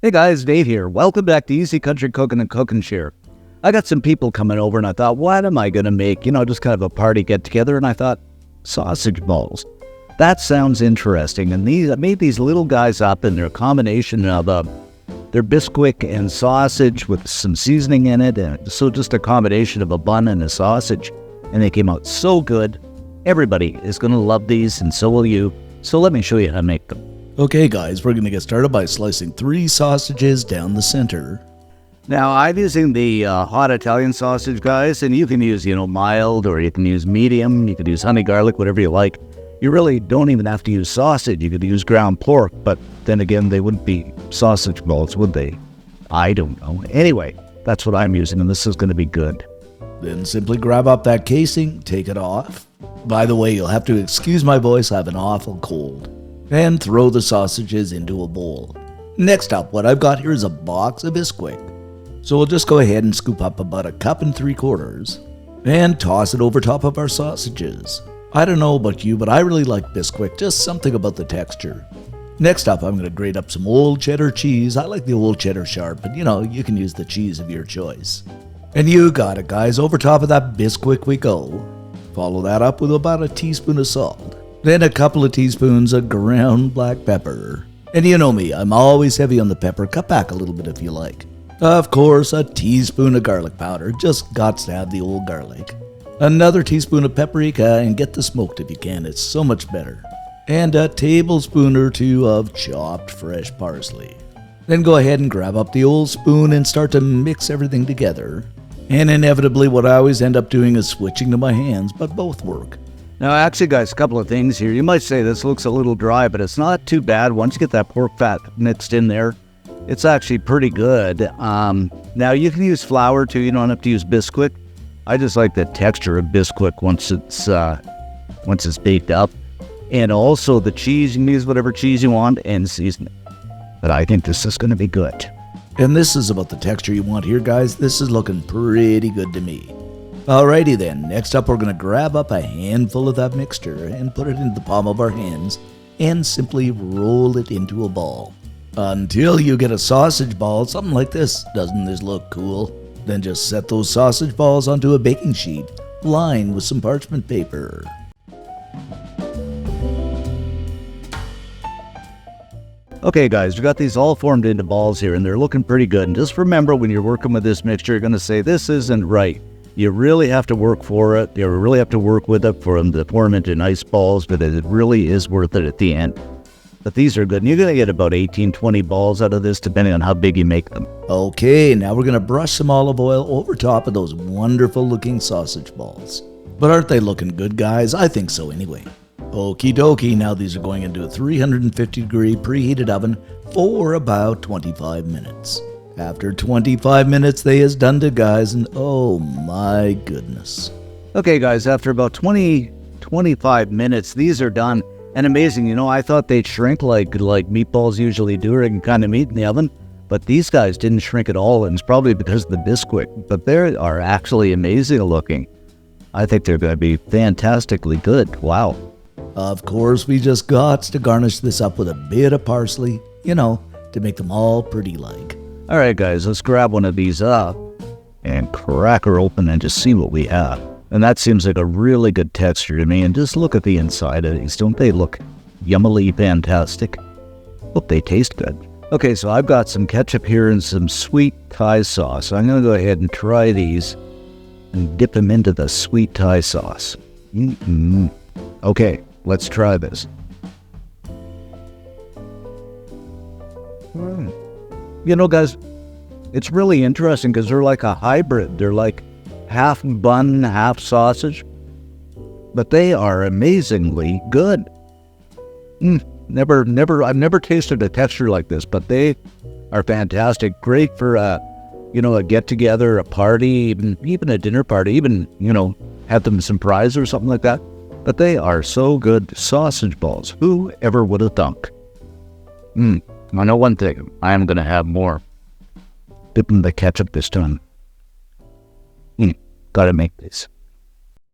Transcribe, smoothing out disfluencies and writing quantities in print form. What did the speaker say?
Hey guys, Dave here. Welcome back to Easy Country Cooking and Cook and Share. I got some people coming over and I thought, what am I going to make? Just kind of a party get together. And I thought, sausage balls. That sounds interesting. And I made these little guys up and they're a combination of they're Biscuit and sausage with some seasoning in it. And so just a combination of a bun and a sausage. And they came out so good. Everybody is going to love these and so will you. So let me show you how to make them. Okay guys, we're going to get started by slicing 3 sausages down the center. Now I'm using the hot Italian sausage, guys, and you can use, mild, or you can use medium, you can use honey garlic, whatever you like. You really don't even have to use sausage, you could use ground pork, but then again, they wouldn't be sausage balls, would they? I don't know. Anyway, that's what I'm using, and this is going to be good. Then simply grab up that casing, take it off. By the way, you'll have to excuse my voice, I have an awful cold. And throw the sausages into a bowl. Next up, what I've got here is a box of Biscuit. So we'll just go ahead and scoop up about 1.75 cups and toss it over top of our sausages. I don't know about you, but I really like Biscuit, just something about the texture. Next up, I'm going to grate up some old cheddar cheese. I like the old cheddar sharp, but you can use the cheese of your choice. And you got it, guys. Over top of that Biscuit we go. Follow that up with about a teaspoon of salt. Then a couple of teaspoons of ground black pepper. And you know me, I'm always heavy on the pepper. Cut back a little bit if you like. Of course, a teaspoon of garlic powder. Just gots to have the old garlic. Another teaspoon of paprika, and get the smoked if you can. It's so much better. And a tablespoon or 2 of chopped fresh parsley. Then go ahead and grab up the old spoon and start to mix everything together. And inevitably, what I always end up doing is switching to my hands, but both work. Now, actually, guys, a couple of things here. You might say this looks a little dry, but it's not too bad. Once you get that pork fat mixed in there, it's actually pretty good. Now, you can use flour, too. You don't have to use Biscuit. I just like the texture of Biscuit once it's baked up. And also the cheese. You can use whatever cheese you want and season it. But I think this is going to be good. And this is about the texture you want here, guys. This is looking pretty good to me. Alrighty then, next up we're going to grab up a handful of that mixture and put it into the palm of our hands and simply roll it into a ball. Until you get a sausage ball, something like this. Doesn't this look cool? Then just set those sausage balls onto a baking sheet, lined with some parchment paper. Okay guys, we got these all formed into balls here and they're looking pretty good. And just remember, when you're working with this mixture, you're going to say, this isn't right. You really have to work for it. You really have to work with it for them to form into nice balls, but it really is worth it at the end. But these are good. And you're going to get about 18, 20 balls out of this, depending on how big you make them. Okay, now we're going to brush some olive oil over top of those wonderful looking sausage balls. But aren't they looking good, guys? I think so anyway. Okie dokie, now these are going into a 350-degree preheated oven for about 25 minutes. After 25 minutes, they is done to, guys, and oh my goodness. Okay, guys, after about 25 minutes, these are done. And amazing, I thought they'd shrink like meatballs usually do, or you can kind of meat in the oven. But these guys didn't shrink at all, and it's probably because of the Biscuit. But they are actually amazing looking. I think they're going to be fantastically good. Wow. Of course, we just got to garnish this up with a bit of parsley, to make them all pretty like. All right, guys, let's grab one of these up and crack her open and just see what we have. And that seems like a really good texture to me. And just look at the inside of these. Don't they look yummily fantastic? Hope they taste good. Okay, so I've got some ketchup here and some sweet Thai sauce. So I'm going to go ahead and try these and dip them into the sweet Thai sauce. Okay, let's try this. Guys, it's really interesting because they're like a hybrid. They're like half bun, half sausage, but they are amazingly good. I've never tasted a texture like this, but they are fantastic. Great for a get-together, a party, even a dinner party, even, have them some fries or something like that. But they are so good. Sausage balls. Who ever would have thunk? I know one thing. I am going to have more. Dip in the ketchup this time. Gotta make this.